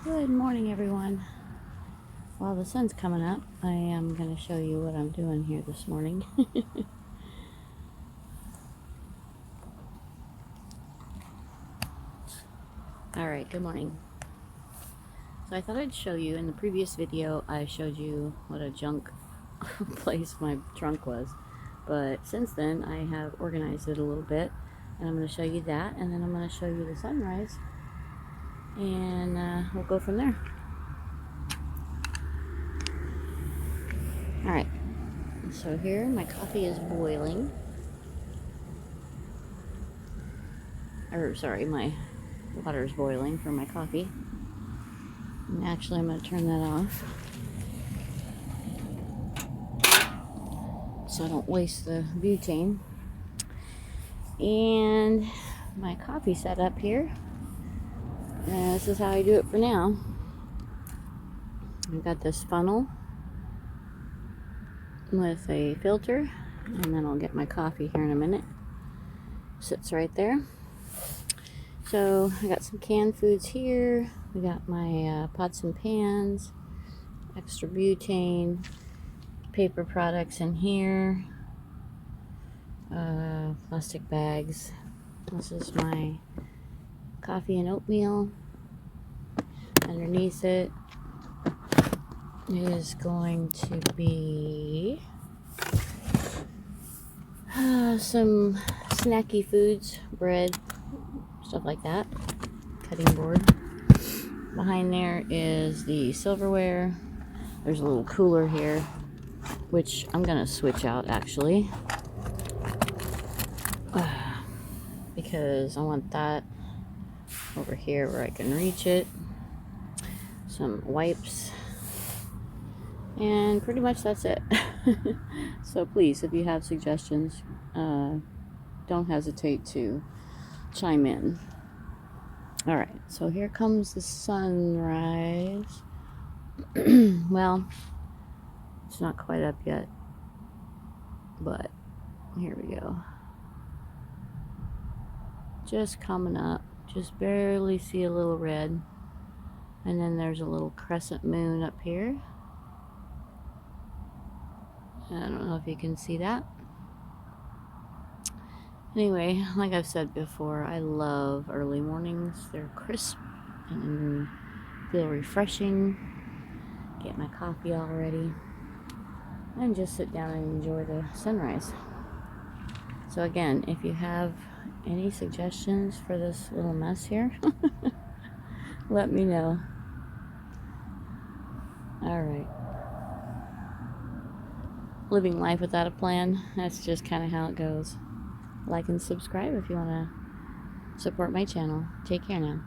Good morning, everyone. While the sun's coming up, I am going to show you what I'm doing here this morning. Alright, good morning. So I thought I'd show you, in the previous video, I showed you what a junk place my trunk was. But since then, I have organized it a little bit, and I'm going to show you that, and then I'm going to show you the sunrise, and we'll go from there. Alright, so here my coffee is boiling. Or, sorry, my water is boiling for my coffee. And actually, I'm going to turn that off so I don't waste the butane. And my coffee set up here. And this is how I do it for now. I've got this funnel with a filter, and then I'll get my coffee here in a minute. Sits right there. So I got some canned foods here. We got my pots and pans, extra butane, paper products in here, plastic bags. This is my coffee and oatmeal. Underneath it is going to be some snacky foods, bread, stuff like that, cutting board. Behind there is the silverware. There's a little cooler here, which I'm gonna switch out actually, because I want that over here where I can reach it. Some wipes, and pretty much that's it. So please, if you have suggestions, don't hesitate to chime in. Alright, so here comes the sunrise. Well, it's not quite up yet, but here we go. Just coming up, just barely see a little red, and then there's a little crescent moon up here. I don't know if you can see that. Anyway, like I've said before, I love early mornings. They're crisp and feel refreshing. Get my coffee all ready and just sit down and enjoy the sunrise. So again, if you have any suggestions for this little mess here, let me know. Alright. Living life without a plan, that's just kind of how it goes. Like and subscribe if you want to support my channel. Take care now.